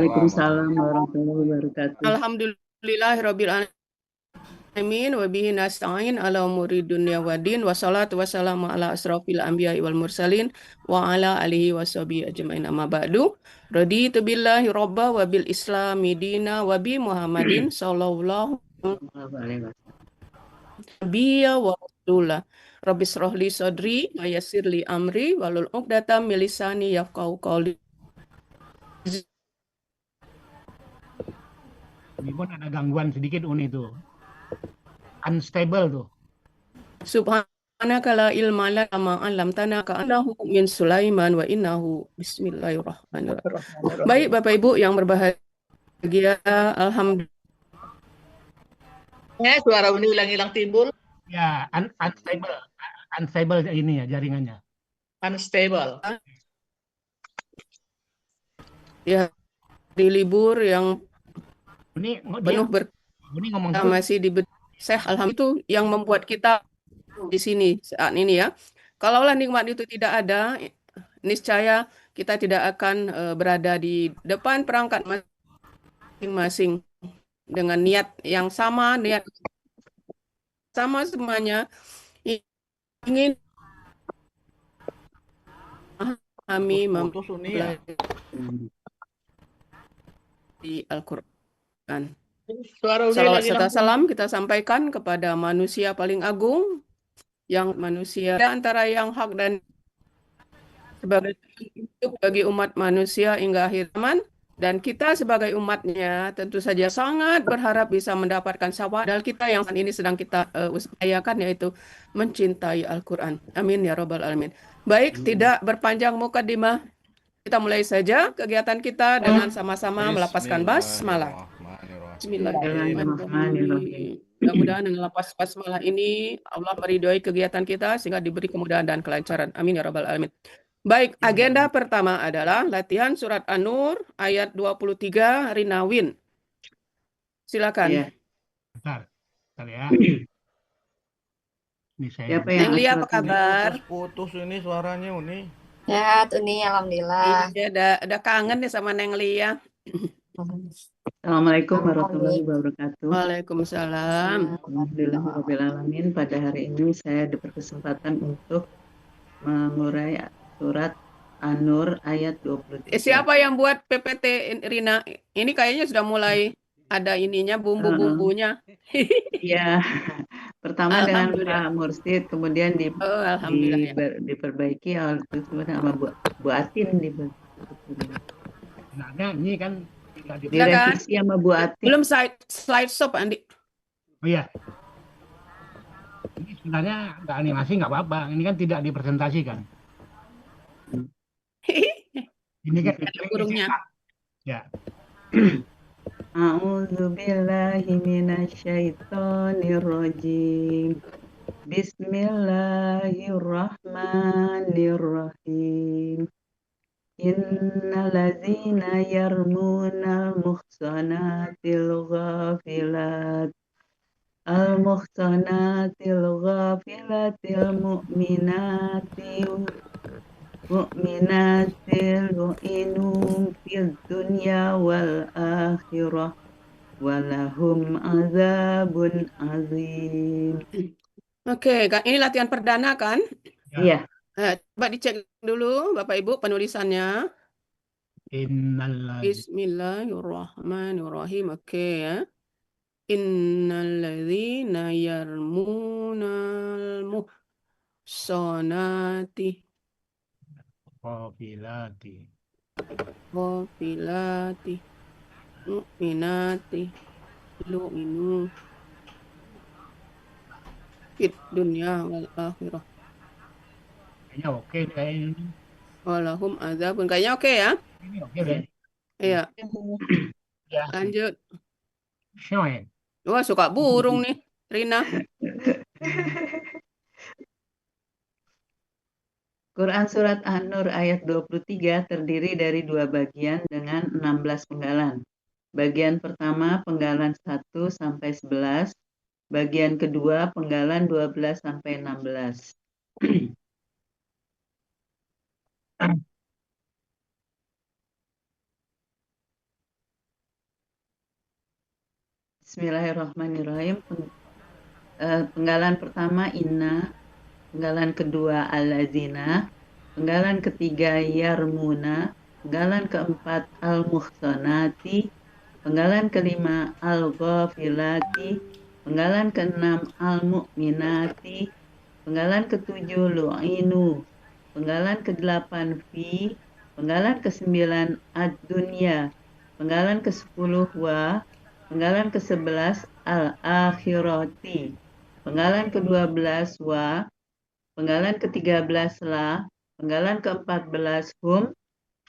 Waalaikumsalam warahmatullahi wabarakatuh. Alhamdulillahirabbil alamin wa bihi nasta'in ala umuri dunya waddin wassalatu wassalamu ala asrofil anbiya'i wal mursalin wa ala alihi washabihi ajmain amma ba'du. Raditu billahi robba wa bil islami dina wa bi Muhammadin sallallahu Sallallahu alaihi wasallam. nabiyya wa rasulah. Rabbi shrah li sadri wa yassir li amri walul 'uqdatam min lisani yafqahu qawli. Meskipun ada gangguan sedikit Uni tuh. Unstable tuh. Subhanaka la ilma lana ma 'allamtana ka annahu min Sulaiman wa innahu bismillahirrahmanirrahim. Baik Bapak Ibu yang berbahagia, alhamdulillah Suara Uni hilang-hilang timbul. Ya, unstable. Unstable ini ya jaringannya. Unstable. ya di libur yang Uni penuh Uni ngomong berkah masih alhamdulillah itu yang membuat kita di sini saat ini ya. Kalaulah nikmat itu tidak ada, niscaya kita tidak akan berada di depan perangkat masing-masing dengan niat yang sama, niat sama semuanya ingin memahami di Al-Quran. Salawat serta salam kita sampaikan kepada manusia paling agung, yang manusia antara yang hak dan sebagai hidup bagi umat manusia hingga akhir zaman. Dan kita sebagai umatnya tentu saja sangat berharap bisa mendapatkan syafaat dari kita yang saat ini sedang kita upayakan, yaitu mencintai Al-Quran. Amin ya Rabbal Alamin. Baik, tidak berpanjang mukadimah, kita mulai saja kegiatan kita dengan sama-sama melapaskan basmalah. Bismillahirrahmanirrahim. Mudah-mudahan dengan lapas basmalah ini Allah meridhoi kegiatan kita sehingga diberi kemudahan dan kelancaran. Amin ya Rabbal Alamin. Baik, agenda pertama adalah latihan surat An-Nur ayat 23 Rinawin. Silakan. Ya. Bentar ya. Ini saya. Siapa yang Neng Lia, apa kabar? Putus ini suaranya Uni. Sehat Uni, alhamdulillah. Iya, ada kangen nih sama Neng Lia. Assalamualaikum warahmatullahi wabarakatuh. Waalaikumsalam. Alhamdulillahirabbil alamin. Pada hari ini saya berkesempatan untuk mengurai surat An-Nur ayat 23. Siapa yang buat PPT Rina? Ini kayaknya sudah mulai ada ininya, bumbu-bumbunya. Iya. Pertama dengan Pak Mursid, kemudian diperbaiki sama Bu Atin Nah, ini kan direvisi sama Bu Atin. Belum slide show, Pak Andi. Oh iya. Ini sebenarnya nggak animasi nggak apa-apa. Ini kan tidak dipresentasikan. Ini kan burungnya. Ya. A'udzu billahi minasyaitonir rajim. Bismillahirrahmanirrahim. Innallazina yarmunal muhsanatil ghafilat mu'minatil lu'inu fid dunya wal akhirah walahum azabun azim. Oke, ini latihan perdana kan? Iya. Coba dicek dulu Bapak Ibu penulisannya. Bismillahirrahmanirrahim. Oke ya. Innalladzina yarmunal muhsanati Ghafilati mu'minati lu'inu fid dunya wal akhirah. Kayaknya oke kayaknya. Walahum azabun. Kayaknya oke ya? Ini oke deh. Iya. Ya. Lanjut. Shoen. Wah, suka burung nih, Rina. Quran Surat An-Nur ayat 23 terdiri dari dua bagian dengan 16 penggalan. Bagian pertama penggalan 1 sampai 11, bagian kedua penggalan 12 sampai 16. Bismillahirrahmanirrahim. Penggalan pertama inna, penggalan kedua allazina, penggalan ketiga yarmuna, penggalan keempat al-muhsanati, penggalan kelima al-ghafilati, penggalan keenam al-mu'minati, penggalan ketujuh lu'inu, penggalan kedelapan fi, penggalan ke-9 ad-dunya, penggalan ke-10 wa, penggalan ke-11 al-akhirati, penggalan ke-12 wa, penggalan ke-13 la, penggalan ke-14 hum,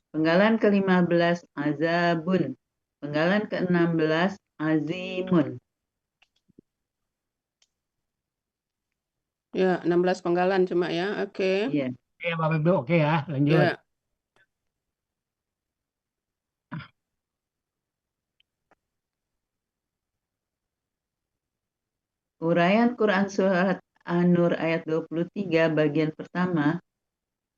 penggalan ke-15 azabun, penggalan ke-16 azimun. Ya, 16 penggalan cuma ya. Oke. Iya. Ya, Bapak Ibu, oke ya, lanjut. Ya. Uraian Quran Surat An-Nur ayat 23 bagian pertama,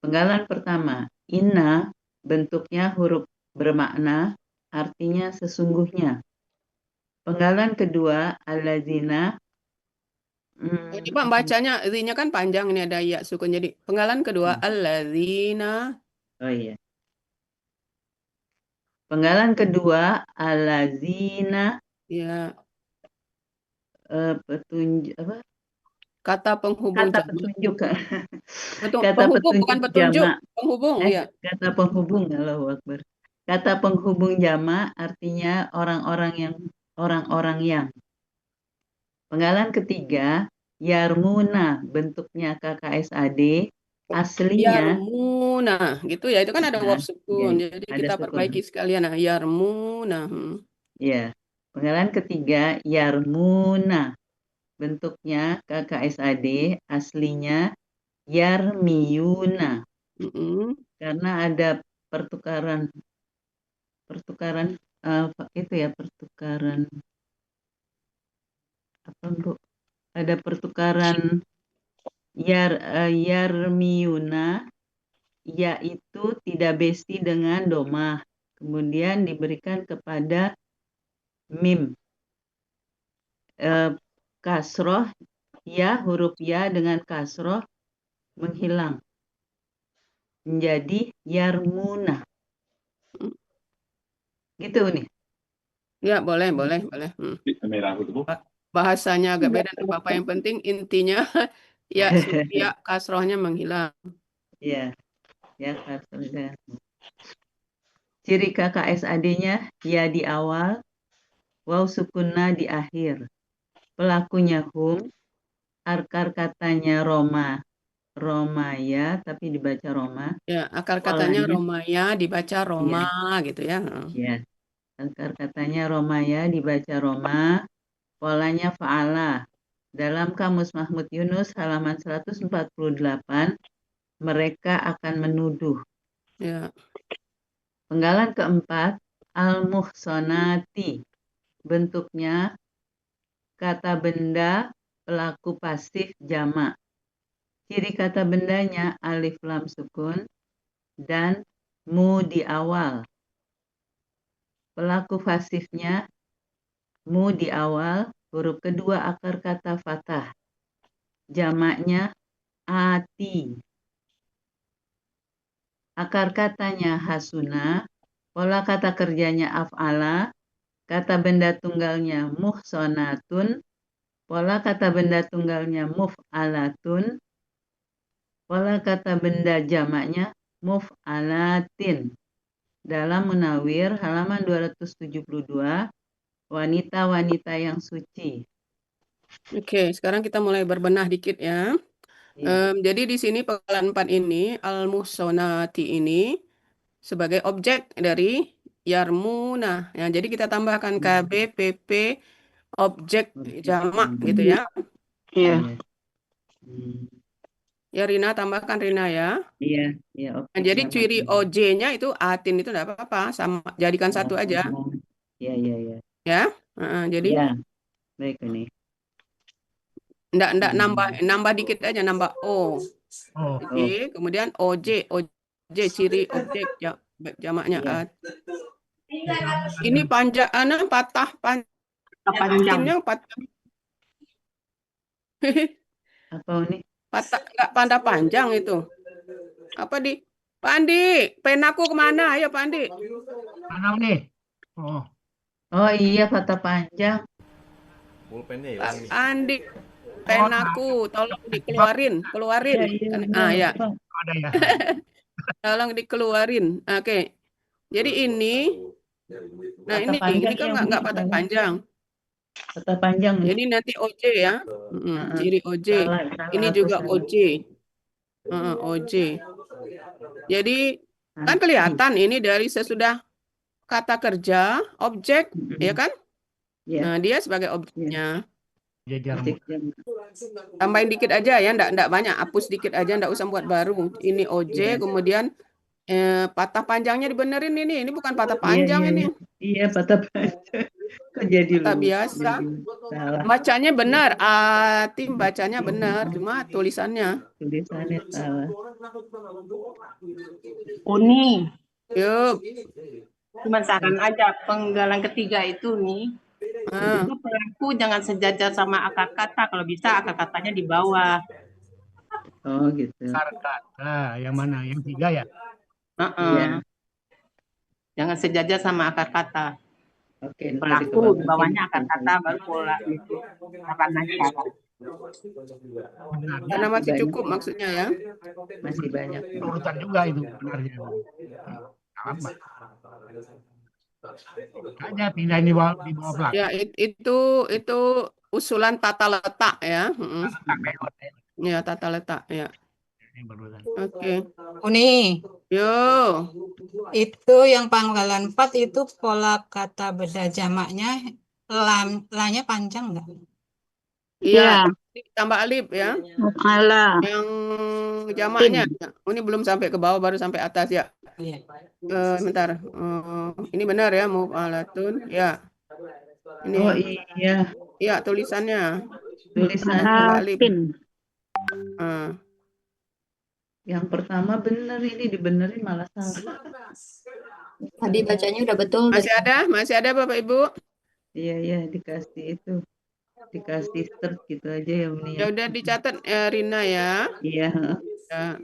penggalan pertama, inna bentuknya huruf bermakna, artinya sesungguhnya. Penggalan kedua, allazina. Coba bacanya, nya kan panjang, ini ada ya sukun. Jadi penggalan kedua, allazina. Oh iya. Penggalan kedua, allazina. Ya, Petunjuk apa? kata penghubung Kata jamak. petunjuk. Kata penghubung bukan petunjuk, jamak. penghubung ya. Kata penghubung, Allahu Akbar. Kata penghubung jamak artinya orang-orang yang. Penggalan ketiga, yarmuna bentuknya KKSAD, aslinya Yarmuna, gitu ya. Itu kan ada verb sukun. ya, Jadi ada kita sukun. perbaiki sekalian. Nah, yarmuna. Ya. Penggalan ketiga, yarmuna bentuknya KKSAD, aslinya yarmiyuna. Karena ada pertukaran itu ya, pertukaran apa Bu? Ada pertukaran yarmiyuna, yaitu tidak besti dengan domah, kemudian diberikan kepada mim, kasroh, ya, huruf ya dengan kasroh menghilang menjadi yarmuna. Gitu nih. Ya, boleh. Bahasanya agak beda, tidak apa-apa. Yang penting intinya ya, ya kasrohnya menghilang. Ya, kasrohnya. Ciri KKSAD-nya ya di awal, waw sukunna di akhir. Pelakunya hum, akar katanya Romaya, tapi dibaca Roma. Ya, akar katanya Romaya, dibaca Roma, gitu ya. Ya, akar katanya Romaya, dibaca Roma. Polanya fa'ala. Dalam Kamus Mahmud Yunus halaman 148, mereka akan menuduh. Ya. Penggalan keempat, al-muhsonati. Bentuknya kata benda pelaku pasif jamak. Ciri kata bendanya alif lam sukun dan mu di awal. Pelaku pasifnya mu di awal, huruf kedua akar kata fathah. Jamaknya ati. Akar katanya hasuna, pola kata kerjanya af'ala, kata benda tunggalnya muhsonatun, pola kata benda tunggalnya muf'alatun, pola kata benda jamaknya muf'alatin. Dalam Munawir halaman 272, wanita-wanita yang suci. Oke, sekarang kita mulai berbenah dikit ya. Jadi di sini penggalan 4 ini, al-muhsonati ini sebagai objek dari yarmuna. Ya, jadi kita tambahkan KB, PP, objek jamak gitu ya. Iya. Ya, Rina, tambahkan Rina ya. Iya. Nah, jadi ciri OJ-nya itu atin itu tidak apa-apa, sama jadikan satu aja. Iya. Ya, jadi. Ya, baik ini. Nggak nambah dikit aja, nambah O. Oke, kemudian OJ ciri objek jamaknya. Ini panjang, patah Bikinnya Apa Uni? nggak panda panjang itu. Apa di Pak Andi, penaku kemana? Ayo Pak Andi. Mana nih? Oh, Oh iya, patah panjang. Pulpennya Pak hilang nih. Andi, penaku, tolong dikeluarin, keluarin. Iya, Ya, ada ya. tolong dikeluarin. Oke. Jadi ini, nah Patah ini panjang kan ya, nggak Uni, patah salah. panjang. Patah panjang nih. Jadi nanti OJ ya. Ciri OJ. Salah Ini aku, juga salah. OJ. OJ. Jadi kan Arti. kelihatan ini dari sesudah kata kerja, objek, ya kan? Iya, Nah, dia sebagai objeknya. Jajar objek jam. Tambahin dikit aja ya, enggak banyak, hapus dikit aja, enggak usah buat baru. Ini OJ, Iya. kemudian patah panjangnya dibenerin ini bukan patah Iya, panjang iya, ini. Iya, patah panjang. Kok jadi Patah lupa, biasa. jadi salah. Bacanya benar, tim bacanya benar, cuma tulisannya. Tulisannya salah. Uni, Yuk. cuma saran aja penggalan ketiga itu nih, itu pelaku jangan sejajar sama akar kata, kalau bisa akar katanya di bawah. Oh gitu. kata yang mana? Yang 3 ya? Iya. Jangan sejajar sama akar kata. Oke, ntar Pelaku di dikeluarin. bawahnya akar kata baru pola itu. Apa nanti Karena masih banyak. cukup maksudnya ya. Masih banyak. Urutan juga itu benarnya. Apa? Aja pindahin di bawah pelaku. Ya, itu usulan tata letak ya. Ya, tata letak ya. Oke. Uni, Yo. itu yang panggalan 4 itu pola kata benda jamaknya lanya panjang nggak? Iya, tambah alif ya. Alah. Yang jamaknya. Ini belum sampai ke bawah, baru sampai atas ya. Iya. Bentar. Ini benar ya, mufalatun. Ya. Ini. Oh iya. Iya, tulisannya. Tulisannya alif. Yang pertama bener, ini dibenerin malah salah. Tadi bacanya udah betul. Masih ada Bapak Ibu? Iya, dikasih itu. Dikasih start gitu aja ya Uni. Ya udah dicatat Rina ya. Iya. Ya.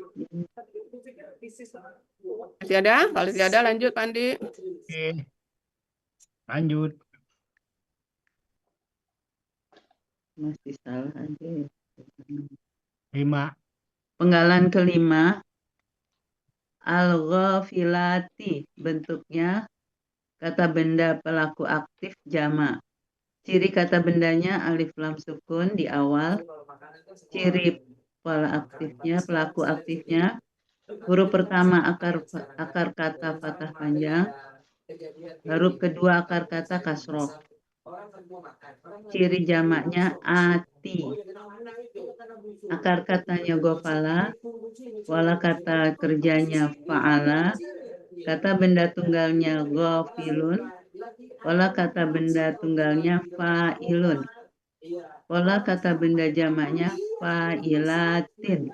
Masih ada? Kalau tidak ada lanjut Pak Andi. Oke. Lanjut. Masih salah aja ya. 5. Penggalan kelima, al-ghafilati, bentuknya kata benda pelaku aktif jamak. Ciri kata bendanya alif lam sukun di awal. Ciri pelaku aktifnya huruf pertama akar kata fathah panjang. Huruf kedua akar kata kasroh. Ciri jamaknya ati. Akar katanya gofala, wala kata kerjanya fa'ala, kata benda tunggalnya ghafilun, wala kata benda tunggalnya fa'ilun, wala kata benda jamaknya fa'ilatin.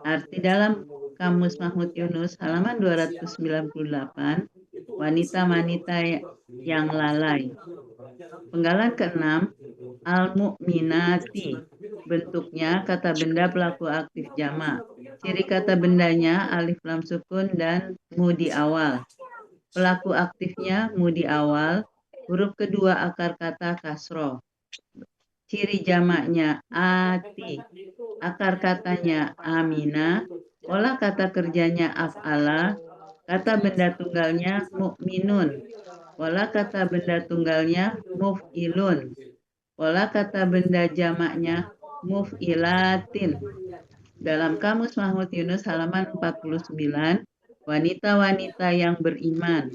Arti dalam Kamus Mahmud Yunus halaman 298, wanita-wanita yang lalai. Penggalan keenam, al-mu'minati, bentuknya kata benda pelaku aktif jamak. Ciri kata bendanya alif lam sukun dan mu di awal. Pelaku aktifnya mu di awal, huruf kedua akar kata kasroh. Ciri jamaknya ati, akar katanya amina, pola kata kerjanya af'ala, kata benda tunggalnya mu'minun, pola kata benda tunggalnya muf'ilun, pola kata benda jamaknya muf'ilatin. Dalam Kamus Mahmud Yunus halaman 49, wanita-wanita yang beriman.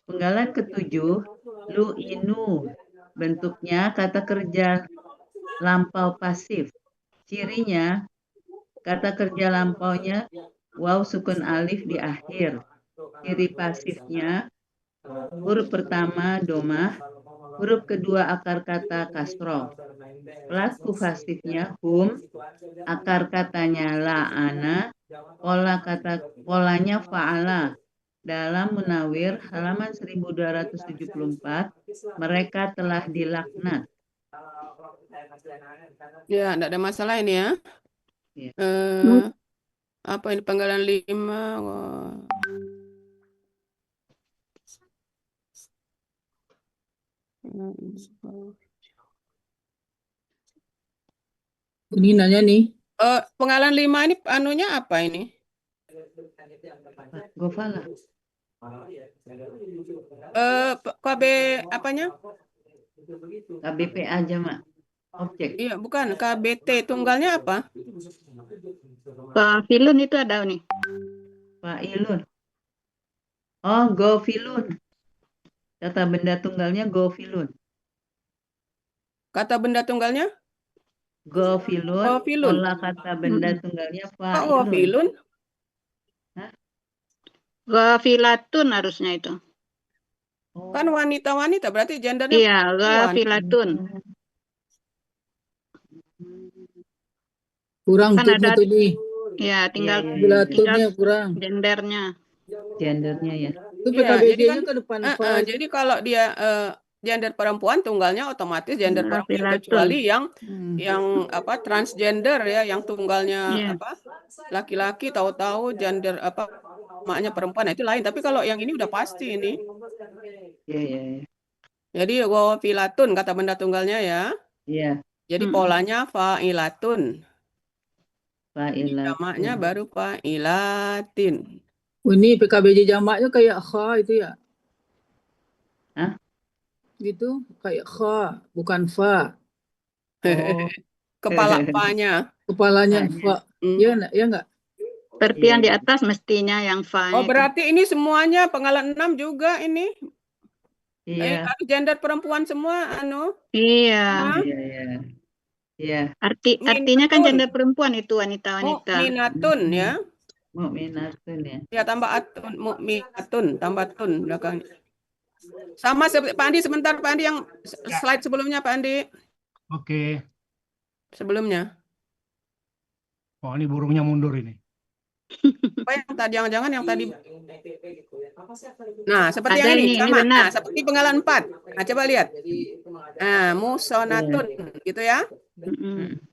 Penggalan ketujuh, lu'inu, bentuknya kata kerja lampau pasif. Cirinya kata kerja lampaunya waw sukun alif di akhir. Ciri pasifnya huruf pertama domah, huruf kedua akar kata kasroh. Pelaku pasifnya hum, akar katanya la'ana, polanya fa'ala, Dalam Munawir halaman 1274, mereka telah dilaknat. Ya, enggak ada masalah ini ya. Ya. Apa ini penggalan 5? Wah. Ini nanya nih. Penggalan 5 ini anunya apa ini? Gofala. KB apanya? KBPA jamak. Objek. Iya, bukan. KBT tunggalnya apa? Filun itu ada nih. Fa'ilun. Oh, gofilun. Kata benda tunggalnya gofilun. Kata benda tunggalnya? Gofilun. Gofilun. Pola kata benda tunggalnya Kok fa'ilun. gofilun? Ghafilatun harusnya itu. Oh. Kan wanita-wanita, berarti gendernya Iya, perempuan. ghafilatun. Kurang Kan tuh ada tadi. ya tinggal Iya, iya, Bila iya. tuhnya kurang. gendernya. Gendernya ya. Itu Iya, jadi kan PKBJ-nya ke depan jadi kalau dia gender perempuan tunggalnya otomatis gender perempuan, Ghafilatun. kecuali yang apa transgender ya, yang tunggalnya Iya. apa laki-laki, tahu-tahu gender apa maknya perempuan, nah itu lain. Tapi kalau yang ini udah pasti ini. Iya, iya, iya. Jadi ghafilatun kata benda tunggalnya ya. Iya, Jadi polanya fa'ilatun. fa'ilatun. Jamaknya baru fa'ilatin. Ini PKBJ jamaknya kayak kha itu ya? Hah? Gitu, kayak kha, bukan fa. Oh, Kepala fa-nya. Kepalanya Fa-nya. fa. Iya enggak? Iya enggak? Seperti yang di atas mestinya yang fa Oh, itu. berarti ini semuanya penggalan 6 juga ini. Iya, Harus gender perempuan semua anu. Iya. Hah? iya, iya. Iya, Artinya kan Minatun. gender perempuan itu wanita-wanita. Mu'minatun ya. mu'minatun ya. Ya tambah atun, mu'minatun, tambah tun belakangnya. Sama seperti Pak Andi, sebentar Pak Andi yang slide sebelumnya Pak Andi. Oke. Sebelumnya. Oh, ini burungnya mundur ini. Apa yang tadi, jangan-jangan yang tadi. Nah, seperti Ada yang ini, ini sama. benar. Nah, seperti penggalan 4. Nah, coba lihat. Nah, musonatun gitu ya.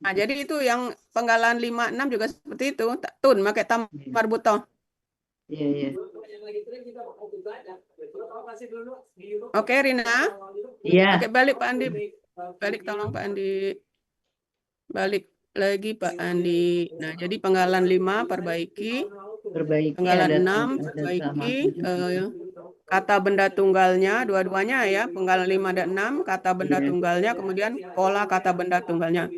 Nah, jadi itu yang penggalan 5 6 juga seperti itu. Tun pakai tamar butoh. Iya, iya. Oke, Rina. Iya. Oke, balik Pak Andi. Balik tolong Pak Andi. Balik lagi Pak Andi. Nah, jadi penggalan 5 perbaiki. Perbaiki Penggalan ada 6 perbaiki. Kata benda tunggalnya, dua-duanya ya. Penggalan 5 dan 6, kata benda tunggalnya. Kemudian pola kata benda tunggalnya.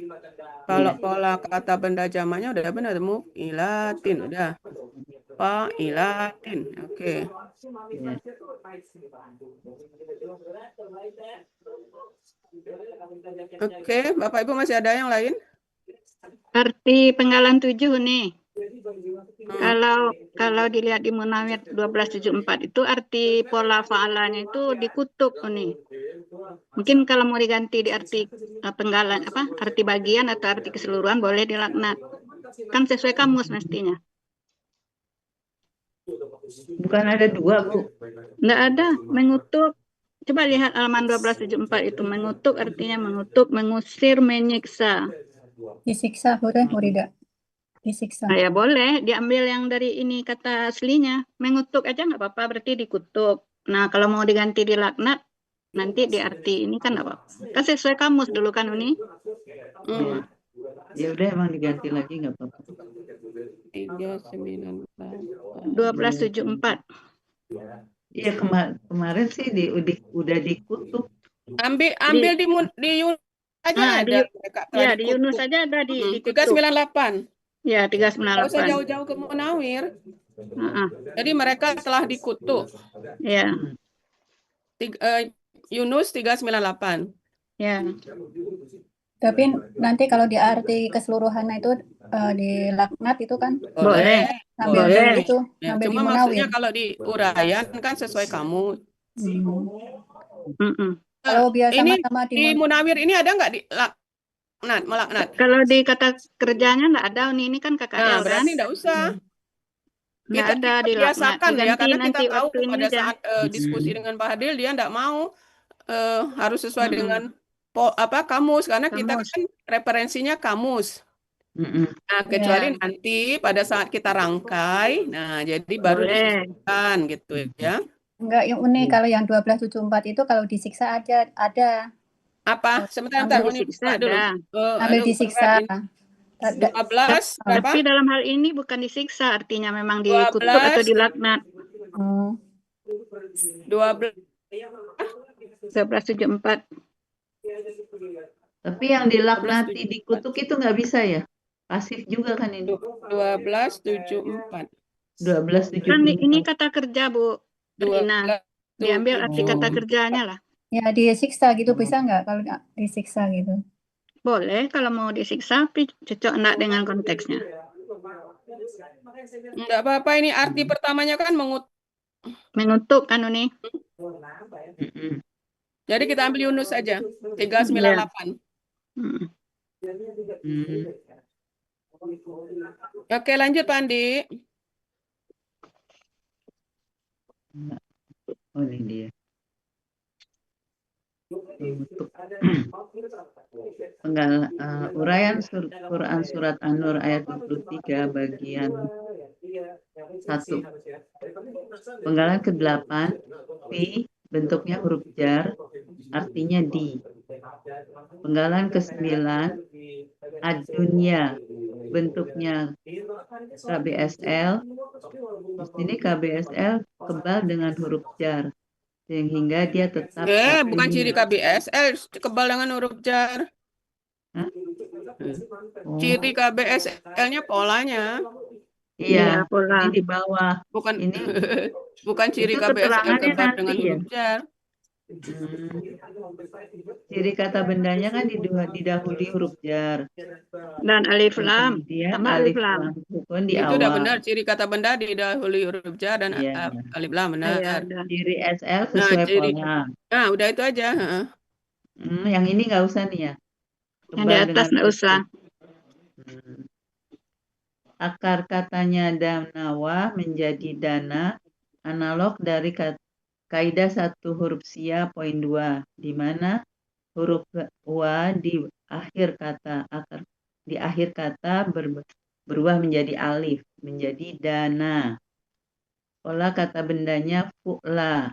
Kalau pola kata benda jamaknya udah benar. Mu'ilatin, udah. Fa'ilatin. Oke. Oke, Bapak Ibu masih ada yang lain? Arti penggalan 7 nih. Kalau dilihat di Munawir 1274 itu arti pola fa'alanya itu dikutuk nih. Mungkin kalau mau diganti di arti penggalan arti bagian atau arti keseluruhan boleh dilaknat. Kan sesuai kamus mestinya. Bukan ada 2, Bu. Enggak ada, mengutuk. Coba lihat halaman 1274 itu, mengutuk artinya mengutuk, mengusir, menyiksa. Disiksa, boleh, Murida? Disiksa. Nah, ya boleh, diambil yang dari ini kata aslinya. Mengutuk aja nggak apa-apa, berarti dikutuk. Nah, kalau mau diganti di laknat, nanti di arti ini kan nggak apa-apa. Kan sesuai kamus dulu kan, Uni? Ya udah, emang diganti lagi nggak apa-apa. 1274. Iya, kemarin sih udah dikutuk. Ambil di Yunus aja ada. Ya, di Yunus aja ada di 398. Ya, 398. Nggak usah jauh-jauh ke Munawir. Jadi mereka telah dikutuk. Ya. Yunus 398. Ya. Tapi nanti kalau di arti keseluruhan itu di laknat itu kan boleh. Boleh. Itu Ya, ngambil cuma di maksudnya Munawir. kalau di uraian kan sesuai kamu. Kalau biar Ini sama-sama di Munawir ini ada nggak di melaknat? Kalau di kata kerjanya nggak ada, ini kan KKL Nah, berarti kan? nggak usah. Nggak Kita ada dilaknat, biasakan ya, diganti karena kita nanti tahu waktu ini pada aja. saat diskusi dengan Pak Hadil dia enggak mau harus sesuai Mm-mm. dengan kamus, karena kita Kamus. kan referensinya kamus. Mm-mm. Nah, kecuali Ya, nanti pada saat kita rangkai, nah jadi baru Boleh. disesuaikan gitu ya. enggak yang unik kalau yang 1274 itu kalau disiksa aja ada. Apa? Sebentar, Ambil Uni disiksa buka dulu. ada. Ambil Aduh, disiksa. berat ini. Ada- 12 berapa? Tapi dalam hal ini bukan disiksa, artinya memang dikutuk atau 12 dilaknat. Hmm. 12 1274. Tapi yang dilaknati dikutuk itu nggak bisa ya? Pasif juga kan ini. 1274. 1274. Kan ini kata kerja, Bu Rina. 12 Diambil arti kata Oh. kerjanya lah. Ya disiksa gitu bisa nggak kalau disiksa gitu? Boleh kalau mau disiksa, tapi cocok enggak dengan konteksnya. Enggak apa-apa, ini arti pertamanya kan Mengutuk kan ini. Mm-mm. Jadi kita ambil Yunus saja. 398. Hmm. Hmm. Oke, lanjut Pak Andi. Oh ini dia. Untuk uraian Quran Surat An-Nur ayat 23 bagian 1. Penggalan ke-8, fi bentuknya huruf jar, artinya di. Penggalan ke-9, ad-dunya bentuknya KBSL. Di sini KBSL kebal dengan huruf jar sehingga dia tetap Bukan ciri KBSL, kebal dengan huruf jar. Hah? Oh. Ciri KBSL-nya polanya. Iya, pola. ini di bawah. Bukan Ini bukan ciri itu KBSL keterangannya kebal nanti dengan ya? huruf jar. Ciri kata bendanya kan didahului huruf jar. Dan alif lam. Kemudian Tambah alif alif lam. lam sukun di Itu udah awal. benar, ciri kata benda didahului huruf jar dan Iya. alif lam, Iya, benar. ada. Ciri SL sesuai ciri- pola. Nah, udah itu aja. heeh. Yang ini nggak usah nih ya. Yang di Kebal atas dengan nggak huruf usah. Akar katanya danawa menjadi dana, analog dari kaidah 1 huruf sia poin 2, di mana huruf wa di akhir kata berubah menjadi alif, menjadi dana. Pola kata bendanya fu'la.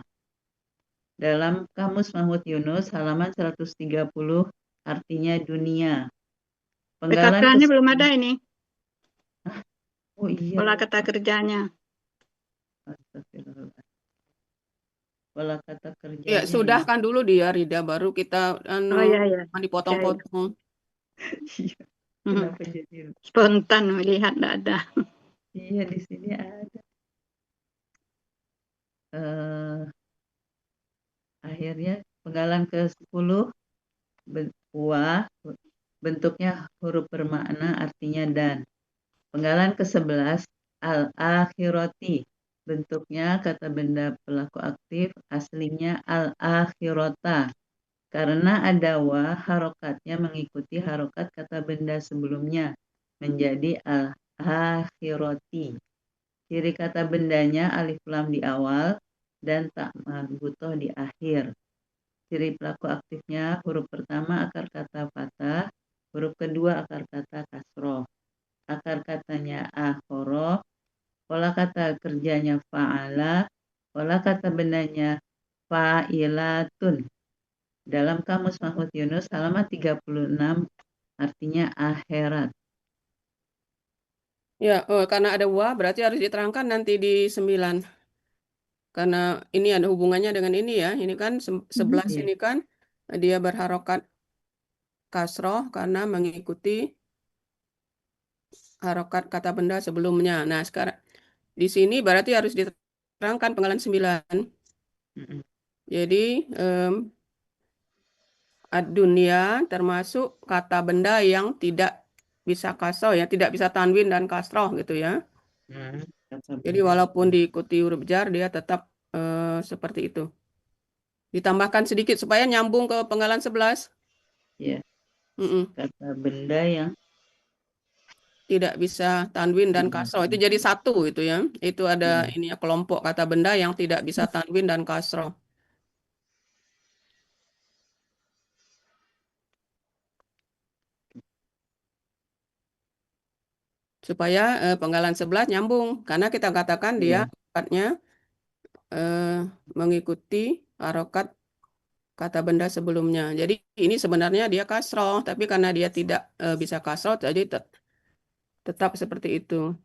Dalam Kamus Mahmud Yunus halaman 130 artinya dunia. Penggalan PKK-nya belum ada ini. Oh iya. Pola kata kerjanya. Astagfirullah. Pola kata kerja. Ya, sudah kan dulu dia Rida, baru kita Oh iya. dipotong-potong. Iya. Kenapa jadi? Spontan melihat nggak ada. Iya, di sini ada. Akhirnya penggalan ke-10 bentuknya huruf bermakna artinya dan. Penggalan ke-11 al-akhirati bentuknya kata benda pelaku aktif aslinya al-akhirata. Karena ada wa, harokatnya mengikuti harokat kata benda sebelumnya menjadi al-akhirati. Ciri kata bendanya alif lam di awal dan tak marbutoh di akhir. Ciri pelaku aktifnya huruf pertama akar kata fathah, huruf kedua akar kata kasroh. Akar katanya akhoroh, pola kata kerjanya fa'ala, pola kata bendanya fa'ilatun. Dalam Kamus Mahmud Yunus halaman 36 artinya akhirat. Ya, karena ada wa berarti harus diterangkan nanti di 9. Karena ini ada hubungannya dengan ini ya. Ini kan 11 ini kan dia berharokat kasroh karena mengikuti harokat kata benda sebelumnya. Nah, sekarang di sini berarti harus diterangkan penggalan 9. Jadi ad-dunya termasuk kata benda yang tidak bisa kasroh ya, tidak bisa tanwin dan kasroh gitu ya. Jadi walaupun diikuti huruf jar dia tetap seperti itu. Ditambahkan sedikit supaya nyambung ke penggalan 11. Ya. Kata benda yang tidak bisa tanwin dan kasroh. Itu jadi satu itu ya. Itu ada ini ya, kelompok kata benda yang tidak bisa tanwin dan kasroh. Supaya penggalan 11 nyambung. Karena kita katakan dia harokatnya mengikuti harokat kata benda sebelumnya. Jadi ini sebenarnya dia kasroh, tapi karena dia tidak bisa kasroh, jadi tetap seperti itu.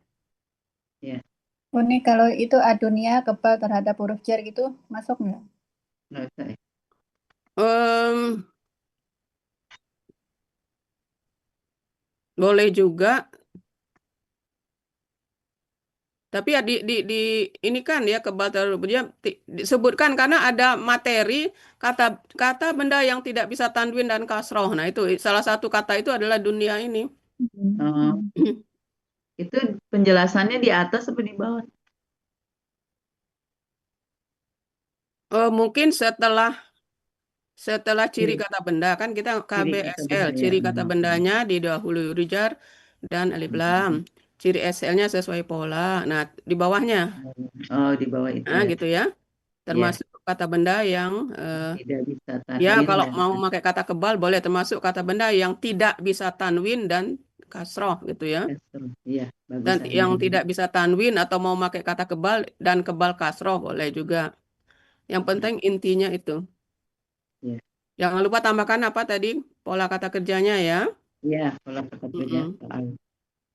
Oh, nih kalau itu adunia kebal terhadap huruf jar gitu masuk nggak? Nggak usah ya. Boleh juga. Tapi ya ini kan ya kebal terhadap dia disebutkan karena ada materi kata benda yang tidak bisa tanwin dan kasroh. Nah, itu salah satu kata itu adalah dunia ini. Itu penjelasannya di atas atau di bawah? Mungkin setelah ciri kata benda kan kita KBSL, ciri kata bendanya didahului huruf jar dan alif lam. Ciri SL-nya sesuai pola. Nah, di bawahnya. Oh, di bawah itu Nah, ya. gitu ya. Termasuk kata benda yang tidak bisa tanwin. ya, kalau mau pakai kata kebal boleh, termasuk kata benda yang tidak bisa tanwin dan kasroh gitu ya. Iya, bagus. Dan yang tidak bisa tanwin atau mau pakai kata kebal dan kebal kasroh boleh juga. Yang penting intinya itu. Iya. Jangan lupa tambahkan apa tadi pola kata kerjanya ya. Iya, pola kata kerja.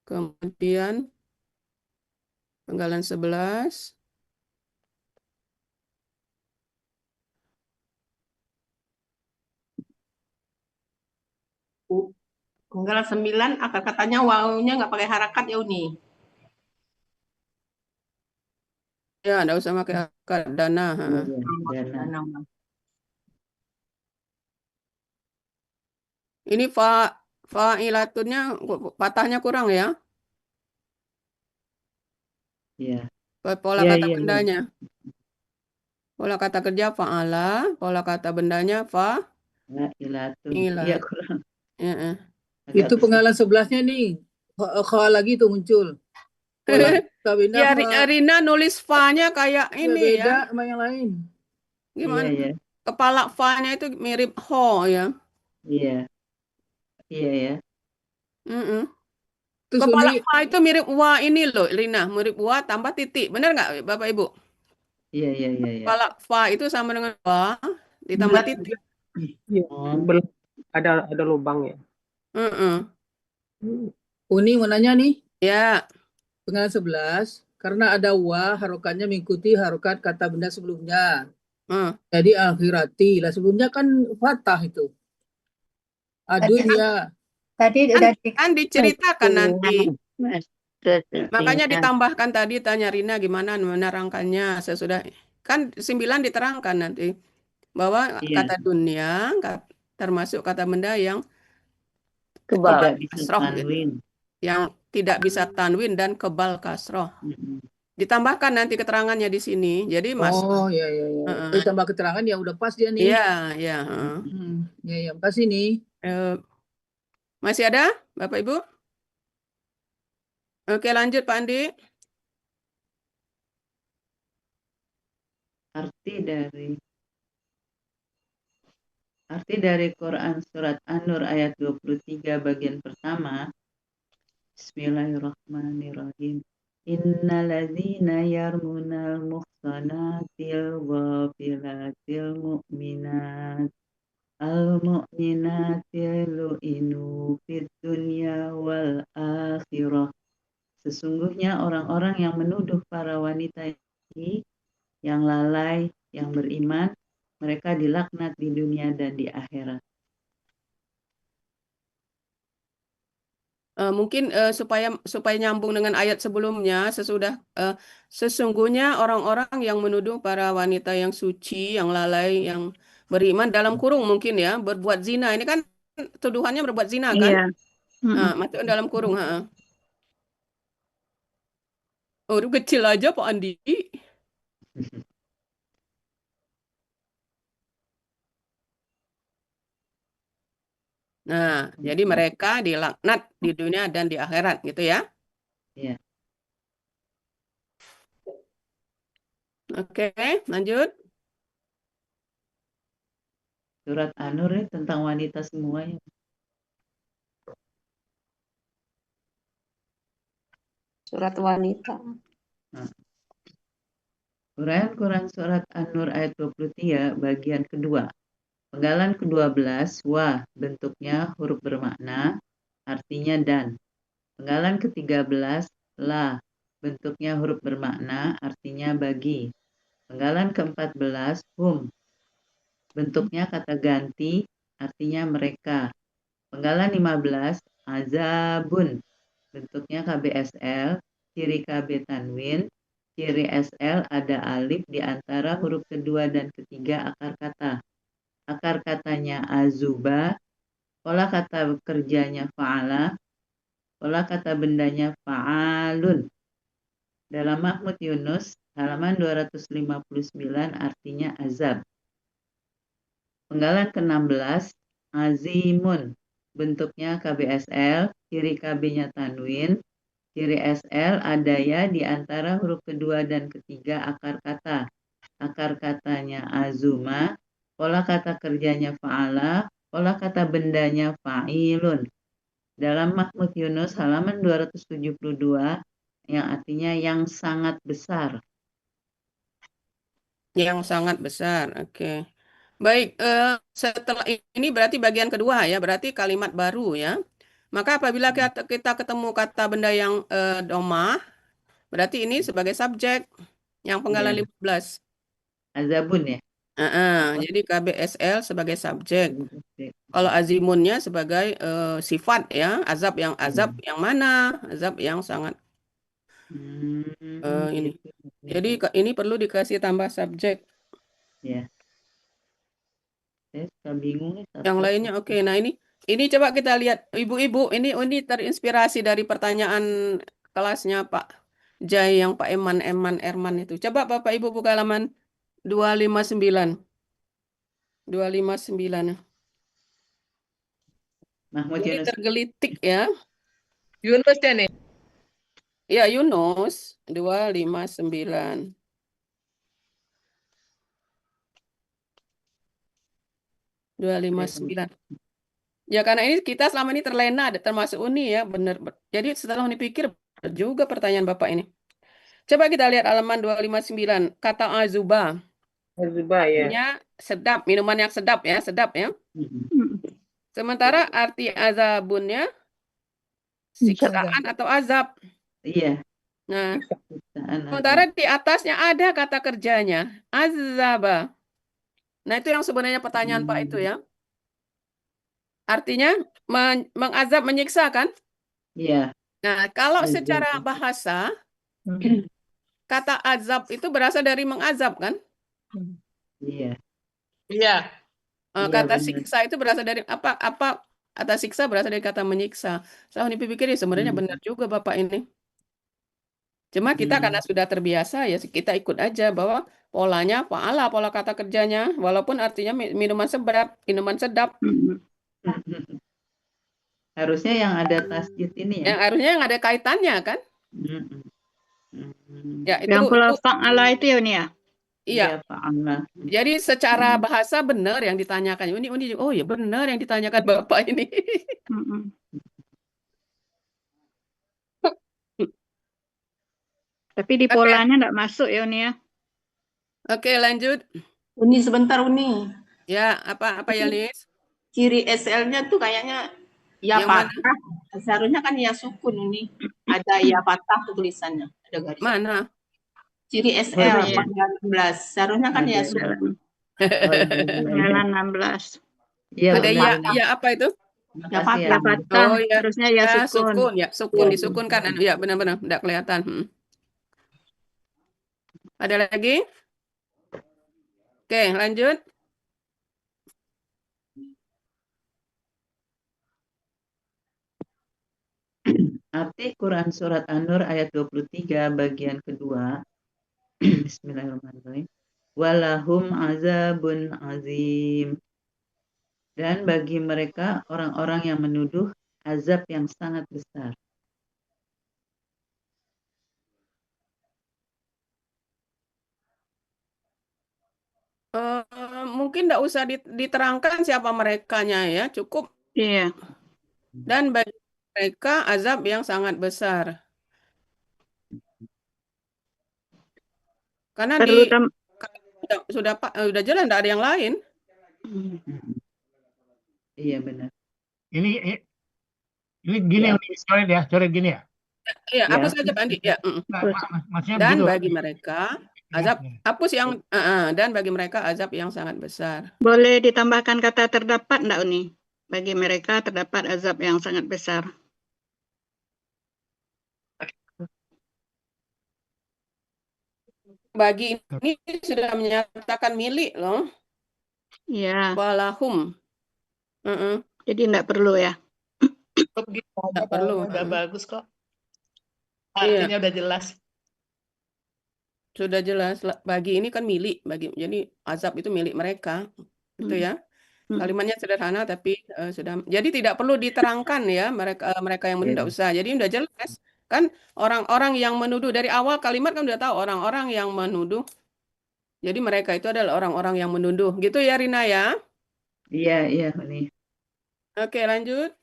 Kemudian penggalan 11. Penggalan 9 akar katanya wawunya nggak pakai harakat ya Uni. Ya, enggak usah pakai akar dana. Dana. Ini fa'ilatunnya patahnya kurang ya. Iya. Pola kata bendanya. Pola kata kerja fa'ala, pola kata bendanya fa'ilatun. Iya, kurang. Itu penggalan 11-nya nih. Kha lagi tuh muncul. Pola kata benda ya, Rina nulis fa-nya kayak ini beda ya. sama yang lain. Gimana? Iya, ya. Kepala fa-nya itu mirip ho ya. Iya. Iya ya. Terus Kepala fa itu mirip wa ini loh, Rina. Mirip wa tambah titik. Benar nggak Bapak Ibu? Iya. Kepala fa itu sama dengan wa ditambah titik. Iya. Ada lubang ya. Uni mau nanya nih. Ya. Penggalan 11, karena ada wa, harokatnya mengikuti harokat kata benda sebelumnya. Jadi akhirati. Lah sebelumnya kan fathah itu. Adunia. Tadi kan diceritakan nanti. Makanya ditambahkan tadi tanya Rina gimana menerangkannya sesudah. Kan 9 diterangkan nanti. Bahwa kata dunia termasuk kata benda yang kebal kasroh gitu. Yang tidak bisa tanwin dan kebal kasroh. Ditambahkan nanti keterangannya di sini. Jadi iya. Ditambah keterangan ya udah pas dia nih. Iya. Ya, makasih nih. Masih ada Bapak Ibu? Oke, lanjut Pak Andi. Arti dari Quran surat An-Nur ayat 23 bagian pertama. Bismillahirrahmanirrahim. Innalladzina yarmunal muhsanatil ghafilatil mu'minat al-mu'minatil lu'inu fid dunya wal akhirah. Sesungguhnya orang-orang yang menuduh para wanita yang lalai, yang beriman, mereka dilaknat di dunia dan di akhirat. Mungkin supaya nyambung dengan ayat sebelumnya, sesungguhnya orang-orang yang menuduh para wanita yang suci, yang lalai, yang beriman dalam kurung mungkin ya, berbuat zina. Ini kan tuduhannya berbuat zina kan? Iya. Nah, masuk dalam kurung. Oh, kecil aja Pak Andi. Nah, jadi mereka dilaknat di dunia dan di akhirat, gitu ya. Iya. Oke, lanjut. Surat An-Nur ini tentang wanita semuanya. Surat wanita. Nah, uraian Quran surat An-Nur ayat 23 bagian kedua. Penggalan ke-12, wa, bentuknya huruf bermakna, artinya dan. Penggalan ke-13, la, bentuknya huruf bermakna, artinya bagi. Penggalan ke-14, hum, bentuknya kata ganti, artinya mereka. Penggalan 15, azabun, bentuknya KBSL, ciri KB tanwin, ciri SL ada alif di antara huruf kedua dan ketiga akar kata. Akar katanya azuba, pola kata kerjanya fa'ala, pola kata bendanya fa'alun. Dalam Mahmud Yunus, halaman 259 artinya azab. Penggalan ke-16, azimun, bentuknya KBSL, ciri KB-nya tanwin, ciri SL ada ya di antara huruf kedua dan ketiga akar kata. Akar katanya azuma, pola kata kerjanya fa'ala, pola kata bendanya fa'ilun. Dalam Mahmud Yunus halaman 272 yang artinya yang sangat besar. Yang sangat besar, oke. Baik, setelah ini berarti bagian kedua ya, berarti kalimat baru ya. Maka apabila kita ketemu kata benda yang domah, berarti ini sebagai subjek yang penggalan 15. Azabun ya? Jadi KBSL sebagai subjek. Kalau azimunnya sebagai sifat ya, azab yang mana? Azab yang sangat ini. Jadi ini perlu dikasih tambah subjek. Ya. Saya suka bingung nih. Yang lainnya oke. Nah ini coba kita lihat ibu-ibu ini terinspirasi dari pertanyaan kelasnya Pak Jai yang Pak Erman itu. Coba Bapak Ibu buka halaman 259. 259. Mahmud Ini Yunus. tergelitik ya. Yunus ya nih. Ya Yunus 259. Ya karena ini kita selama ini terlena termasuk Uni ya benar. Jadi setelah Uni pikir juga pertanyaan Bapak ini. Coba kita lihat halaman 259 kata azuba. Azuba ya. Artinya sedap, minuman yang sedap ya, sedap ya. Sementara arti azabunnya siksaan atau azab. Iya. Nah, sementara di atasnya ada kata kerjanya azaba. Nah, itu yang sebenarnya pertanyaan Pak itu ya. Artinya mengazab, menyiksa kan? Iya. Nah, kalau secara bahasa kata azab itu berasal dari mengazab kan? Iya. Iya. Kata siksa itu berasal dari apa? Kata siksa berasal dari kata menyiksa. Saya pikir sebenarnya benar juga Bapak ini. Cuma kita karena sudah terbiasa ya kita ikut aja bahwa polanya pola kata kerjanya walaupun artinya minuman sedap. Harusnya yang ada tasjid ini ya. Harusnya yang ada kaitannya kan? Ya, itu yang pola fa'ala itu ya Uni ya? Iya. Jadi secara bahasa benar yang ditanyakan. Uni oh ya benar yang ditanyakan Bapak ini. Tapi di polanya enggak masuk ya Uni ya. Oke, lanjut. Uni sebentar Uni. Ya, apa ya Nis? Ciri SL-nya tuh kayaknya ya patah. Seharusnya kan ya sukun Uni. Ada ya patah tuh tulisannya. Ada garis. Mana? Ciri SL panggilan 16. Seharusnya kan ya sukun. Panggilan 16. Iya, ada ya apa itu? Ya patah. Oh ya, harusnya ya sukun. Sukun disukunkan. Ya benar-benar enggak kelihatan. Ada lagi? Oke, lanjut. Arti Quran Surat An-Nur ayat 23 bagian kedua. Bismillahirrahmanirrahim. Walahum azabun azim. Dan bagi mereka orang-orang yang menuduh azab yang sangat besar. Mungkin tidak usah diterangkan siapa merekanya ya, cukup. Iya. Dan bagi mereka azab yang sangat besar. Karena Perlu sudah jelas tidak ada yang lain. Iya benar. Ini gini Ya. coret gini ya. Iya, Ya. hapus saja Pak Andi. Ya. Maksudnya Dan begitu. bagi mereka azab hapus yang dan bagi mereka azab yang sangat besar. Boleh ditambahkan kata terdapat enggak Uni? Bagi mereka terdapat azab yang sangat besar. Bagi ini sudah menyatakan milik loh. Iya. Walahum. Jadi enggak perlu ya. Enggak perlu. Udah bagus kok. Iya. Artinya udah jelas. Sudah jelas. Bagi ini kan milik, jadi azab itu milik mereka, gitu ya. Kalimatnya sederhana tapi sudah. Jadi tidak perlu diterangkan ya mereka yang menuduh, tidak usah. Jadi udah jelas kan orang-orang yang menuduh dari awal kalimat kan udah tahu orang-orang yang menuduh. Jadi mereka itu adalah orang-orang yang menuduh, gitu ya Rina ya. Iya Uni. Oke lanjut.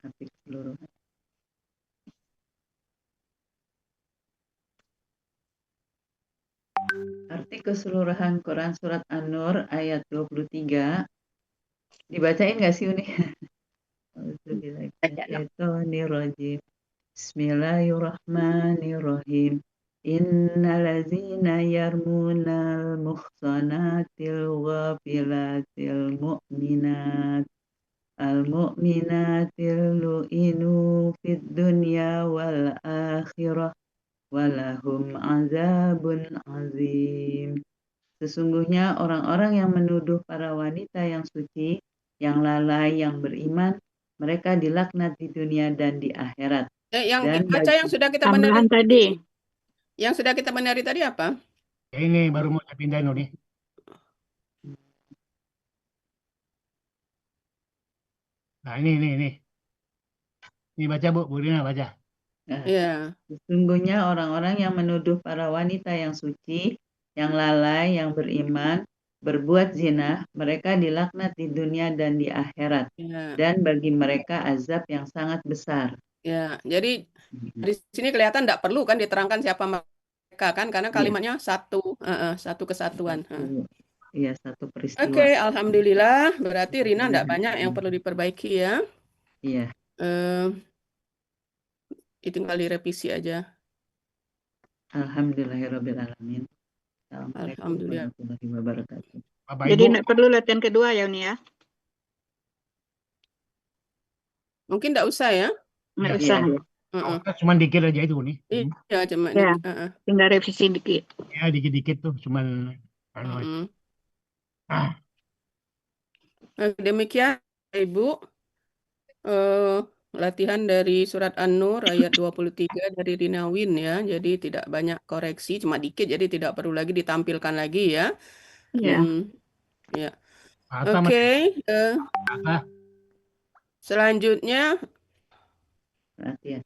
Arti keseluruhan. Arti keseluruhan Quran Surat An-Nur ayat 23. Dibacain nggak sih Uni? Bismillahirrahmanirrahim. Innallazina yarmunal muhsanatil ghafilatil mu'minatil lu'inu fid dunya wal akhirah walahum azabun azim. Sesungguhnya orang-orang yang menuduh para wanita yang suci, yang lalai, yang beriman, mereka dilaknat di dunia dan di akhirat. Yang baca yang sudah kita tambahan tadi. Yang sudah kita menari tadi apa? Ini baru mau saya pindahin nih. Nah ini. Ini baca Bu Rina baca. Iya. Sesungguhnya orang-orang yang menuduh para wanita yang suci, yang lalai, yang beriman, berbuat zina, mereka dilaknat di dunia dan di akhirat. Ya. Dan bagi mereka azab yang sangat besar. Ya, jadi di sini kelihatan tidak perlu kan diterangkan siapa mereka kan, karena kalimatnya satu kesatuan. Iya, satu peristiwa. Oke, alhamdulillah. Berarti Rina tidak banyak yang perlu diperbaiki ya. Iya. Tinggal direvisi aja. Alhamdulillahirrabbilalamin. Alhamdulillah. Warahmatullahi wabarakatuh. Jadi tidak perlu latihan kedua ya Uni ya? Mungkin tidak usah ya? Nggak usah. Cuman dikit aja itu nih. Iya, cuma ya, tinggal revisi dikit. Ya dikit-dikit tuh, cuman. Demikian Ibu. Latihan dari surat An-Nur ayat 23 dari Rina Win ya. Jadi tidak banyak koreksi, cuma dikit, jadi tidak perlu lagi ditampilkan lagi ya. Iya. Ya. Oke. Selanjutnya latihan.